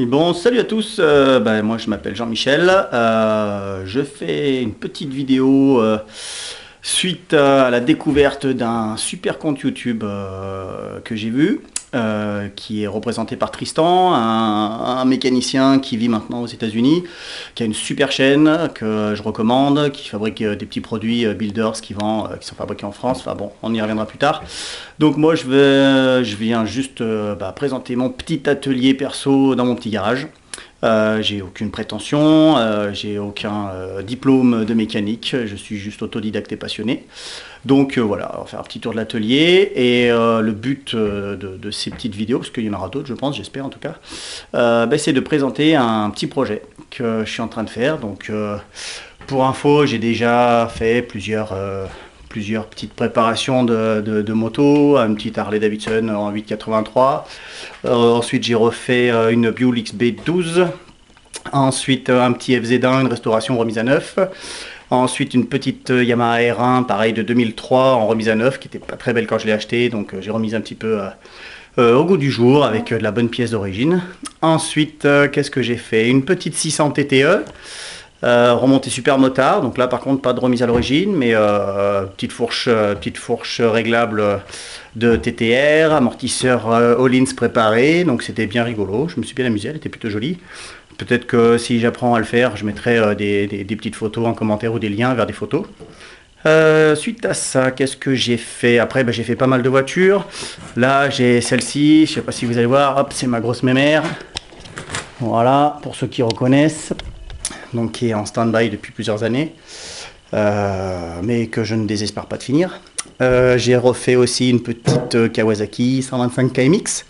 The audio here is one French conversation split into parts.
Et bon, salut à tous, moi je m'appelle Jean-Michel. Je fais une petite vidéo suite à la découverte d'un super compte YouTube que j'ai vu, qui est représenté par Tristan, un mécanicien qui vit maintenant aux États-Unis, qui a une super chaîne que je recommande, qui fabrique des petits produits builders qui sont fabriqués en France. Enfin bon, on y reviendra plus tard. Donc moi je viens juste présenter mon petit atelier perso dans mon petit garage. J'ai aucune prétention, j'ai aucun diplôme de mécanique, je suis juste autodidacte et passionné. Donc voilà, on va faire un petit tour de l'atelier et le but de ces petites vidéos, parce qu'il y en aura d'autres je pense, j'espère en tout cas, c'est de présenter un petit projet que je suis en train de faire. Donc pour info, j'ai déjà fait plusieurs petites préparations de moto, une petite Harley Davidson en 883. Ensuite, j'ai refait une Buell XB12. Ensuite, un petit FZ1, une restauration remise à neuf. Ensuite, une petite Yamaha R1, pareil de 2003, en remise à neuf, qui n'était pas très belle quand je l'ai acheté. Donc, j'ai remis un petit peu au goût du jour avec de la bonne pièce d'origine. Ensuite, qu'est-ce que j'ai fait? Une petite 600 TTE. Remontée super motard, donc là par contre pas de remise à l'origine, mais petite fourche réglable de TTR, amortisseur Öhlins préparé, donc c'était bien rigolo, je me suis bien amusé, elle était plutôt jolie. Peut-être que si j'apprends à le faire, je mettrai des petites photos en commentaire ou des liens vers des photos. Suite à ça, qu'est-ce que j'ai fait? Après, j'ai fait pas mal de voitures. Là, j'ai celle-ci, je sais pas si vous allez voir, hop, c'est ma grosse mémère. Voilà, pour ceux qui reconnaissent. Donc qui est en stand-by depuis plusieurs années, mais que je ne désespère pas de finir. J'ai refait aussi une petite Kawasaki 125 KMX,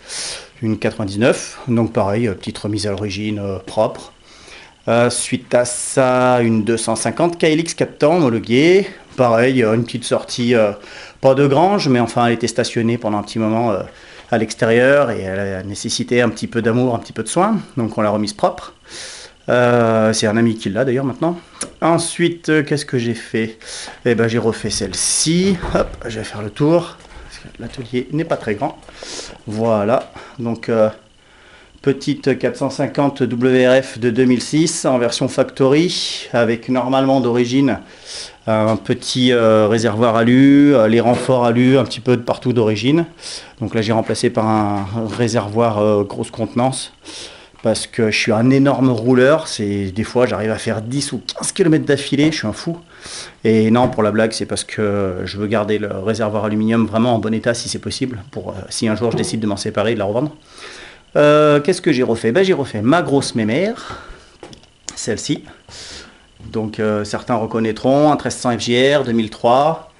une 99, donc pareil, petite remise à l'origine propre. Suite à ça, une 250 KLX 4 temps homologuée, pareil, une petite sortie, pas de grange, mais enfin elle était stationnée pendant un petit moment à l'extérieur et elle a nécessité un petit peu d'amour, un petit peu de soin, donc on l'a remise propre. C'est un ami qui l'a d'ailleurs maintenant. Ensuite, qu'est-ce que j'ai fait? J'ai refait celle-ci. Hop, je vais faire le tour. L'atelier n'est pas très grand. Voilà. Donc, petite 450 WRF de 2006 en version factory, avec normalement d'origine un petit réservoir alu, les renforts alu un petit peu de partout d'origine. Donc là, j'ai remplacé par un réservoir grosse contenance. Parce que je suis un énorme rouleur, des fois j'arrive à faire 10 ou 15 km d'affilée, je suis un fou. Et non, pour la blague, c'est parce que je veux garder le réservoir aluminium vraiment en bon état si c'est possible, pour si un jour je décide de m'en séparer et de la revendre. Qu'est-ce que j'ai refait? J'ai refait ma grosse mémère, celle-ci. Donc certains reconnaîtront, un 1300 FJR 2003,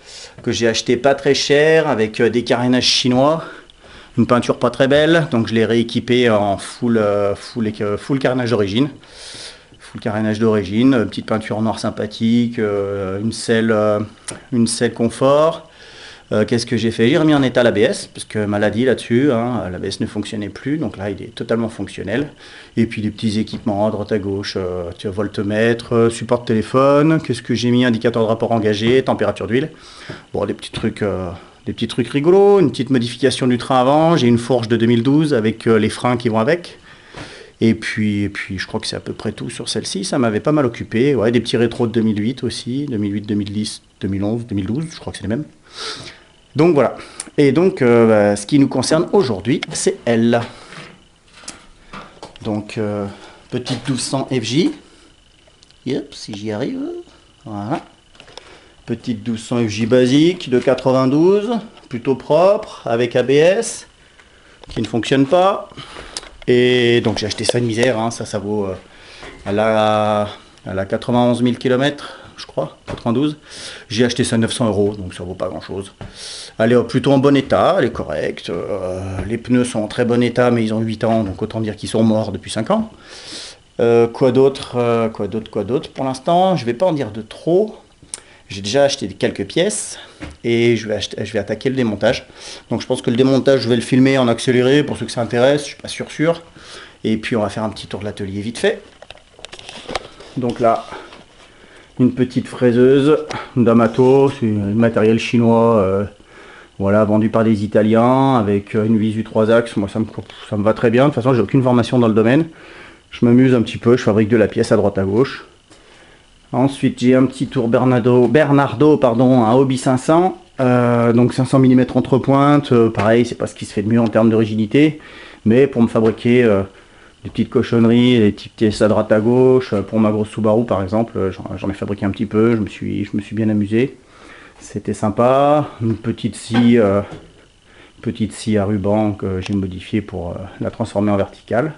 que j'ai acheté pas très cher, avec des carénages chinois. Une peinture pas très belle, donc je l'ai rééquipé en full carénage d'origine. Full carénage d'origine, petite peinture noire sympathique, une selle confort. Qu'est-ce que j'ai fait? J'ai remis en état l'ABS, parce que maladie là-dessus, hein, l'ABS ne fonctionnait plus, donc là il est totalement fonctionnel. Et puis des petits équipements à droite à gauche, voltmètre, support de téléphone. Qu'est-ce que j'ai mis? Indicateur de rapport engagé, température d'huile. Bon, des petits trucs rigolos, une petite modification du train avant, j'ai une fourche de 2012 avec les freins qui vont avec. Et puis je crois que c'est à peu près tout sur celle-ci, ça m'avait pas mal occupé. Ouais, des petits rétros de 2008 aussi, 2008, 2010, 2011, 2012, je crois que c'est les mêmes. Donc voilà. Et donc ce qui nous concerne aujourd'hui, c'est elle. Donc petite 1200 FJ. Yep, si j'y arrive. Voilà. Petite 1200 FJ basique de 92, plutôt propre, avec ABS, qui ne fonctionne pas. Et donc j'ai acheté ça une misère, hein, ça vaut, elle a 91 000 km, je crois, 92. J'ai acheté ça 900 €, donc ça vaut pas grand chose. Elle est plutôt en bon état, elle est correcte. Les pneus sont en très bon état, mais ils ont 8 ans, donc autant dire qu'ils sont morts depuis 5 ans. Quoi d'autre pour l'instant? Je vais pas en dire de trop. J'ai déjà acheté quelques pièces et je vais attaquer le démontage. Donc je pense que le démontage, je vais le filmer en accéléré pour ceux que ça intéresse, je suis pas sûr. Et puis on va faire un petit tour de l'atelier vite fait. Donc là, une petite fraiseuse d'Amato, c'est un matériel chinois Voilà, vendu par des Italiens avec une visu 3 axes. Moi, ça me va très bien. De toute façon, j'ai aucune formation dans le domaine. Je m'amuse un petit peu, je fabrique de la pièce à droite à gauche. Ensuite, j'ai un petit tour Bernardo, pardon, un Hobby 500. Donc 500 mm entre pointes. Pareil, c'est pas ce qui se fait de mieux en termes de rigidité. Mais pour me fabriquer des petites cochonneries, des petites pièces à droite à gauche, pour ma grosse Subaru par exemple, j'en ai fabriqué un petit peu, je me suis bien amusé. C'était sympa. Une petite scie à ruban que j'ai modifiée pour la transformer en verticale.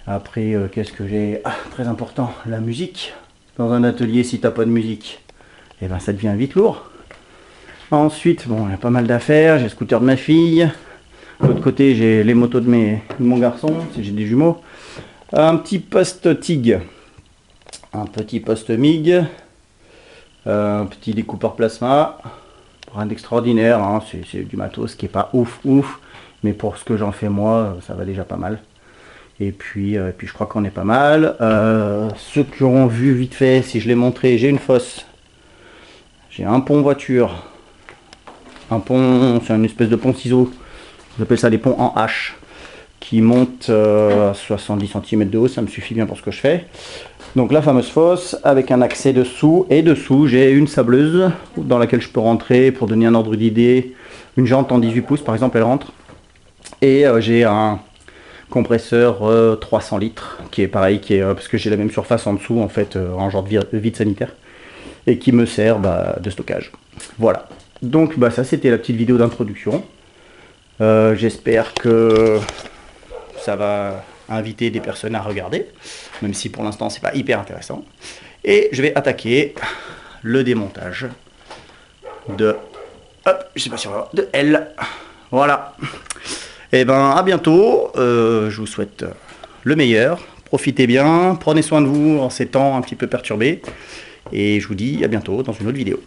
Après, qu'est-ce que j'ai? Ah, très important, la musique. Dans un atelier, si t'as pas de musique, et ben ça devient vite lourd. Ensuite, bon, il y a pas mal d'affaires. J'ai le scooter de ma fille. De l'autre côté, j'ai les motos de mon garçon, si j'ai des jumeaux. Un petit poste TIG. Un petit poste MIG. Un petit découpeur plasma. Rien d'extraordinaire, hein. C'est du matos qui est pas ouf. Mais pour ce que j'en fais moi, ça va déjà pas mal. Et puis je crois qu'on est pas mal. Ceux qui auront vu vite fait, si je l'ai montré, j'ai une fosse. J'ai un pont voiture. Un pont, c'est une espèce de pont ciseau. J'appelle ça des ponts en H. Qui montent à 70 cm de haut, ça me suffit bien pour ce que je fais. Donc la fameuse fosse avec un accès dessous. Et dessous, j'ai une sableuse dans laquelle je peux rentrer pour donner un ordre d'idée. Une jante en 18 pouces par exemple, elle rentre. Et j'ai un compresseur 300 litres qui est pareil, parce que j'ai la même surface en dessous en fait, en genre de vide sanitaire. Et qui me sert de stockage. Voilà. Donc ça c'était la petite vidéo d'introduction. J'espère que ça va inviter des personnes à regarder, même si pour l'instant c'est pas hyper intéressant. Et je vais attaquer le démontage de, hop, je sais pas si on va voir, de L. Voilà. Et ben à bientôt. Je vous souhaite le meilleur. Profitez bien, prenez soin de vous en ces temps un petit peu perturbés. Et je vous dis à bientôt dans une autre vidéo.